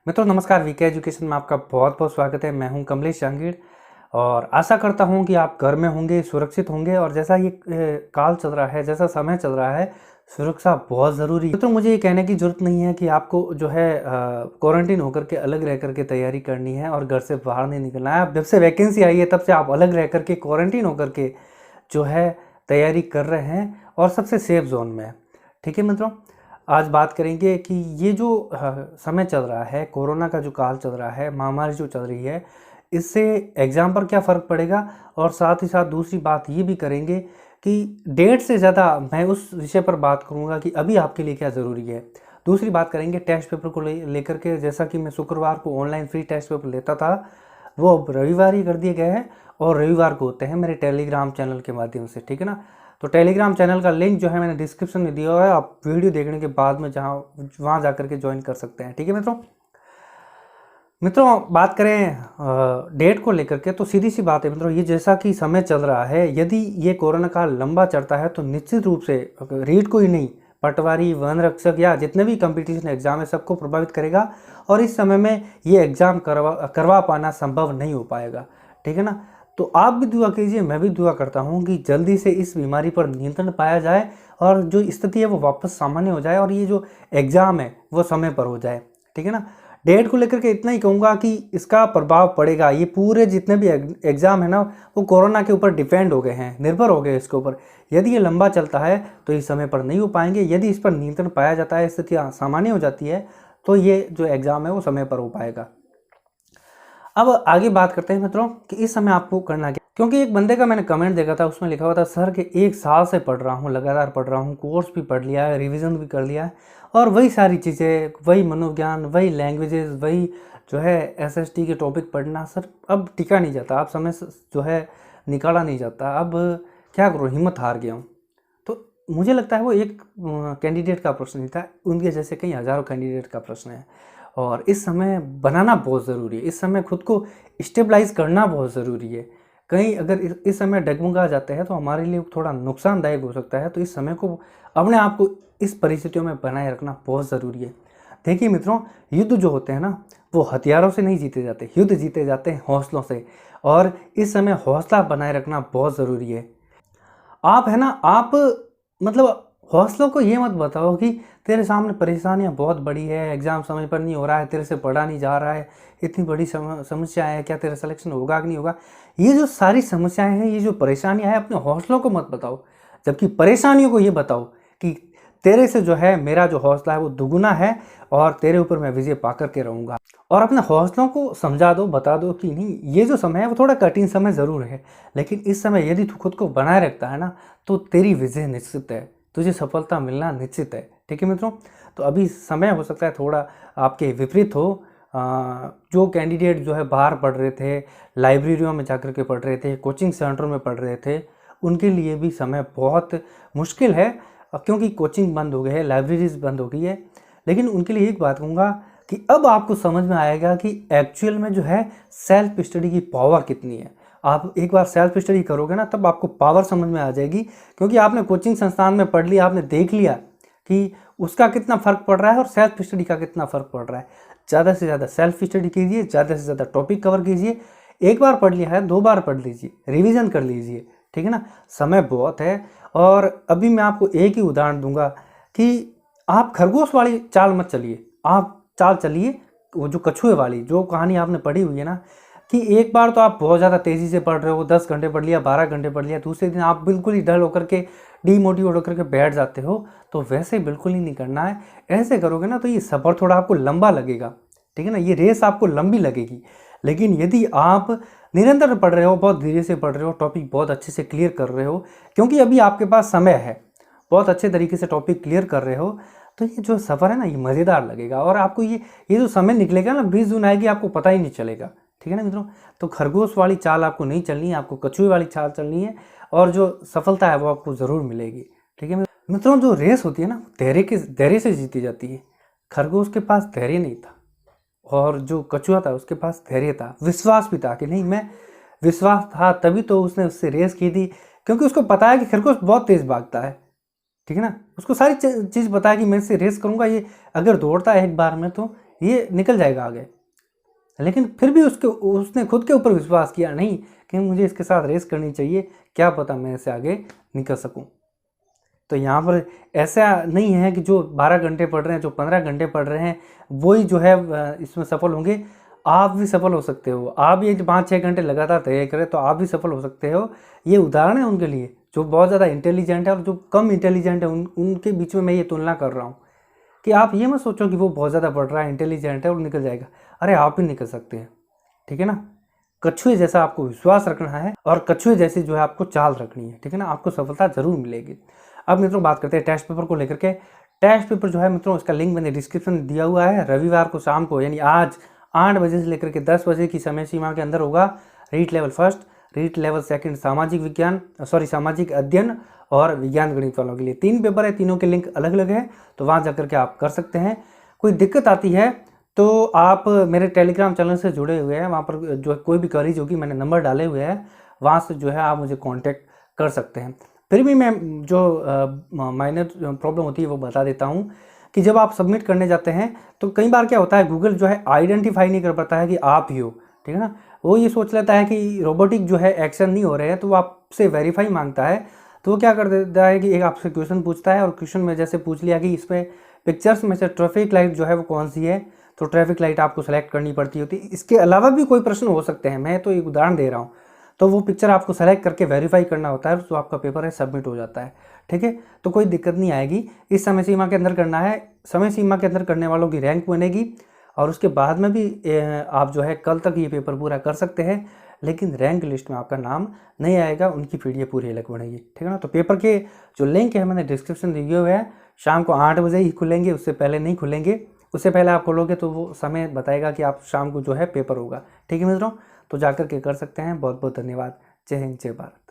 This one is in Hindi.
मित्रों नमस्कार, वीके एजुकेशन में आपका बहुत बहुत स्वागत है। मैं हूं कमलेश जहांगीर और आशा करता हूं कि आप घर में होंगे, सुरक्षित होंगे। और जैसा ये काल चल रहा है, जैसा समय चल रहा है, सुरक्षा बहुत ज़रूरी है। तो मुझे ये कहने की ज़रूरत नहीं है कि आपको जो है क्वारंटीन होकर के अलग रह करके तैयारी करनी है और घर से बाहर नहीं निकलना है। जब से वैकेंसी आई है तब से आप अलग रह करके क्वारंटीन होकर के जो है तैयारी कर रहे हैं और सबसे सेफ जोन में है। ठीक है मित्रों, आज बात करेंगे कि ये जो समय चल रहा है, कोरोना का जो काल चल रहा है, महामारी जो चल रही है, इससे एग्ज़ाम पर क्या फ़र्क पड़ेगा। और साथ ही साथ दूसरी बात ये भी करेंगे कि डेट से ज़्यादा मैं उस विषय पर बात करूँगा कि अभी आपके लिए क्या ज़रूरी है। दूसरी बात करेंगे टेस्ट पेपर को लेकर के। जैसा कि मैं शुक्रवार को ऑनलाइन फ्री टेस्ट पेपर लेता था, वो अब रविवार ही कर दिए गए हैं और रविवार को होते हैं मेरे टेलीग्राम चैनल के माध्यम से। ठीक है ना, तो टेलीग्राम चैनल का लिंक जो है मैंने डिस्क्रिप्शन में दिया हुआ है, आप वीडियो देखने के बाद में वहाँ जा करके ज्वाइन कर सकते हैं। ठीक है मित्रों बात करें डेट को लेकर के, तो सीधी सी बात है मित्रों, ये जैसा कि समय चल रहा है, यदि ये कोरोना काल लंबा चलता है तो निश्चित रूप से रीट को ही नहीं, पटवारी, वन रक्षक या जितने भी कंपटीशन एग्जाम है सबको प्रभावित करेगा। और इस समय में ये एग्ज़ाम करवा पाना संभव नहीं हो पाएगा। ठीक है ना, तो आप भी दुआ कीजिए, मैं भी दुआ करता हूँ कि जल्दी से इस बीमारी पर नियंत्रण पाया जाए और जो स्थिति है वो वापस सामान्य हो जाए और ये जो एग्ज़ाम है वो समय पर हो जाए। ठीक है ना, डेट को लेकर के इतना ही कहूँगा कि इसका प्रभाव पड़ेगा। ये पूरे जितने भी एग्ज़ाम है ना, वो कोरोना के ऊपर डिपेंड हो गए हैं, निर्भर हो गए इसके ऊपर। यदि ये लंबा चलता है तो इस समय पर नहीं हो पाएंगे। यदि इस पर नियंत्रण पाया जाता है, स्थिति सामान्य हो जाती है, तो ये जो एग्ज़ाम है वो समय पर हो पाएगा। अब आगे बात करते हैं मित्रों कि इस समय आपको करना क्या। क्योंकि एक बंदे का मैंने कमेंट देखा था, उसमें लिखा हुआ था, सर के 1 साल से पढ़ रहा हूँ, लगातार पढ़ रहा हूँ, कोर्स भी पढ़ लिया है, रिवीजन भी कर लिया है, और वही सारी चीज़ें, वही मनोविज्ञान, वही लैंग्वेजेस, वही जो है एसएसटी के टॉपिक पढ़ना, सर अब टिका नहीं जाता, अब समय जो है निकाला नहीं जाता, अब क्या करूँ, हिम्मत हार गया हूँ। तो मुझे लगता है वो एक कैंडिडेट का प्रश्न नहीं था, उनके जैसे कई हज़ारों कैंडिडेट का प्रश्न है। और इस समय बनाना बहुत ज़रूरी है, इस समय खुद को स्टेबलाइज करना बहुत ज़रूरी है। कहीं अगर इस समय डगमगा जाते हैं तो हमारे लिए थोड़ा नुकसानदायक हो सकता है। तो इस समय को, अपने आप को इस परिस्थितियों में बनाए रखना बहुत ज़रूरी है। देखिए मित्रों, युद्ध जो होते हैं ना, वो हथियारों से नहीं जीते जाते, युद्ध जीते जाते हैं हौसलों से। और इस समय हौसला बनाए रखना बहुत ज़रूरी है। आप है ना, आप मतलब हौसलों को ये मत बताओ कि तेरे सामने परेशानियां बहुत बड़ी है, एग्ज़ाम समय पर नहीं हो रहा है, तेरे से पढ़ा नहीं जा रहा है, इतनी बड़ी समस्या है, क्या तेरा सिलेक्शन होगा कि नहीं होगा। ये जो सारी समस्याएं हैं, ये जो परेशानियां हैं, अपने हौसलों को मत बताओ, जबकि परेशानियों को ये बताओ कि तेरे से जो है मेरा जो हौसला है वो दुगुना है और तेरे ऊपर मैं विजय पा करके रहूँगा। और अपने हौसलों को समझा दो, बता दो कि नहीं, ये जो समय है वो थोड़ा कठिन समय ज़रूर है, लेकिन इस समय यदि तू खुद को बनाए रखता है ना, तो तेरी विजय निश्चित है, तुझे सफलता मिलना निश्चित है। ठीक है मित्रों, तो अभी समय हो सकता है थोड़ा आपके विपरीत हो। जो कैंडिडेट जो है बाहर पढ़ रहे थे, लाइब्रेरियों में जाकर के पढ़ रहे थे, कोचिंग सेंटर में पढ़ रहे थे, उनके लिए भी समय बहुत मुश्किल है, क्योंकि कोचिंग बंद हो गए हैं, लाइब्रेरीज बंद हो गई है। लेकिन उनके लिए एक बात कहूँगा कि अब आपको समझ में आएगा कि एक्चुअल में जो है सेल्फ स्टडी की पावर कितनी है। आप एक बार सेल्फ स्टडी करोगे ना, तब आपको पावर समझ में आ जाएगी, क्योंकि आपने कोचिंग संस्थान में पढ़ लिया, आपने देख लिया कि उसका कितना फ़र्क पड़ रहा है और सेल्फ स्टडी का कितना फ़र्क पड़ रहा है। ज़्यादा से ज़्यादा सेल्फ स्टडी कीजिए, ज़्यादा से ज़्यादा टॉपिक कवर कीजिए। एक बार पढ़ लिया है, 2 बार पढ़ लीजिए, रिवीजन कर लीजिए। ठीक है ना, समय बहुत है। और अभी मैं आपको एक ही उदाहरण दूंगा कि आप खरगोश वाली चाल मत चलिए, आप चाल चलिए वो जो कछुए वाली, जो कहानी आपने पढ़ी हुई है ना, कि एक बार तो आप बहुत ज़्यादा तेज़ी से पढ़ रहे हो, 10 घंटे पढ़ लिया, 12 घंटे पढ़ लिया, दूसरे दिन आप बिल्कुल ही डल होकर के, डीमोटिवेट होकर के बैठ जाते हो। तो वैसे बिल्कुल ही नहीं करना है। ऐसे करोगे ना तो ये सफ़र थोड़ा आपको लंबा लगेगा। ठीक है ना, ये रेस आपको लंबी लगेगी। लेकिन यदि आप निरंतर पढ़ रहे हो, बहुत धीरे से पढ़ रहे हो, टॉपिक बहुत अच्छे से क्लियर कर रहे हो, क्योंकि अभी आपके पास समय है, बहुत अच्छे तरीके से टॉपिक क्लियर कर रहे हो, तो ये जो सफ़र है ना, ये मज़ेदार लगेगा। और आपको ये जो समय निकलेगा ना, 20 जून आएगी, आपको पता ही नहीं चलेगा। ठीक है ना मित्रों, तो खरगोश वाली चाल आपको नहीं चलनी है, आपको कछुए वाली चाल चलनी है, और जो सफलता है वो आपको ज़रूर मिलेगी। ठीक है मित्रों, जो रेस होती है ना, धैर्य से जीती जाती है। खरगोश के पास धैर्य नहीं था, और जो कछुआ था उसके पास धैर्य था, विश्वास भी था कि नहीं, मैं विश्वास था तभी तो उसने उससे रेस की थी, क्योंकि उसको पता है कि खरगोश बहुत तेज़ भागता है। ठीक है ना, उसको सारी चीज़ पता है कि मैं इससे रेस करूँगा, ये अगर दौड़ता है एक बार में तो ये निकल जाएगा आगे। लेकिन फिर भी उसने खुद के ऊपर विश्वास किया नहीं कि मुझे इसके साथ रेस करनी चाहिए, क्या पता मैं इससे आगे निकल सकूं। तो यहाँ पर ऐसा नहीं है कि जो 12 घंटे पढ़ रहे हैं, जो 15 घंटे पढ़ रहे हैं, वही जो है इसमें सफल होंगे। आप भी सफल हो सकते हो। आप ये 5-6 घंटे लगातार तैयारी करें तो आप भी सफल हो सकते हो। ये उदाहरण है उनके लिए जो बहुत ज़्यादा इंटेलिजेंट है और जो कम इंटेलिजेंट है, उनके बीच में मैं ये तुलना कर रहा हूँ कि आप ये मत सोचो कि वो बहुत ज़्यादा पढ़ रहा है, इंटेलिजेंट है और निकल जाएगा। अरे आप भी निकल सकते हैं, ठीक है ना। कछुए जैसा आपको विश्वास रखना है और कछुए जैसी जो है आपको चाल रखनी है, ठीक है ना। आपको सफलता जरूर मिलेगी। अब मित्रों बात करते हैं टेस्ट पेपर को लेकर के। टेस्ट पेपर जो है मित्रों, इसका लिंक मैंने डिस्क्रिप्शन में दिया हुआ है। रविवार को शाम को यानी आज 8 बजे से लेकर के 10 बजे की समय सीमा के अंदर होगा। REET level first, REET level second सामाजिक अध्ययन और विज्ञान गणित वालों के लिए 3 पेपर है। तीनों के लिंक अलग अलग है, तो वहाँ जाकर के आप कर सकते हैं। कोई दिक्कत आती है तो आप मेरे टेलीग्राम चैनल से जुड़े हुए हैं, वहाँ पर जो कोई भी क्वेरीज होगी मैंने नंबर डाले हुए हैं, वहाँ से जो है आप मुझे कांटेक्ट कर सकते हैं। फिर भी मैं जो माइनर प्रॉब्लम होती है वो बता देता हूँ कि जब आप सबमिट करने जाते हैं तो कई बार क्या होता है, गूगल जो है आइडेंटिफाई नहीं कर पाता है कि आप ही हो, ठीक है ना। वो ये सोच लेता है कि रोबोटिक जो है एक्शन नहीं हो रहे हैं, तो वो आपसे वेरीफाई मांगता है। तो वो क्या कर देता है कि एक आपसे क्वेश्चन पूछता है और क्वेश्चन में जैसे पूछ लिया कि इसमें पिक्चर्स में से ट्रैफिक लाइट जो है वो कौन सी है, तो ट्रैफिक लाइट आपको सेलेक्ट करनी पड़ती होती है। इसके अलावा भी कोई प्रश्न हो सकते हैं, मैं तो एक उदाहरण दे रहा हूँ। तो वो पिक्चर आपको सेलेक्ट करके वेरीफाई करना होता है, तो आपका पेपर है सबमिट हो जाता है, ठीक है। तो कोई दिक्कत नहीं आएगी। इस समय सीमा के अंदर करना है। समय सीमा के अंदर करने वालों की रैंक बनेगी और उसके बाद में भी आप जो है कल तक ये पेपर पूरा कर सकते हैं, लेकिन रैंक लिस्ट में आपका नाम नहीं आएगा, उनकी पीडीएफ पूरी अलग बनेगी, ठीक है ना। तो पेपर के जो लिंक है मैंने डिस्क्रिप्शन दिए हुए हैं। शाम को 8 बजे ही खुलेंगे, उससे पहले नहीं खुलेंगे। उससे पहले आप खोलोगे तो वो समय बताएगा कि आप शाम को जो है पेपर होगा, ठीक है मित्रों। तो जाकर के कर सकते हैं। बहुत बहुत धन्यवाद। जय हिंद, जय भारत।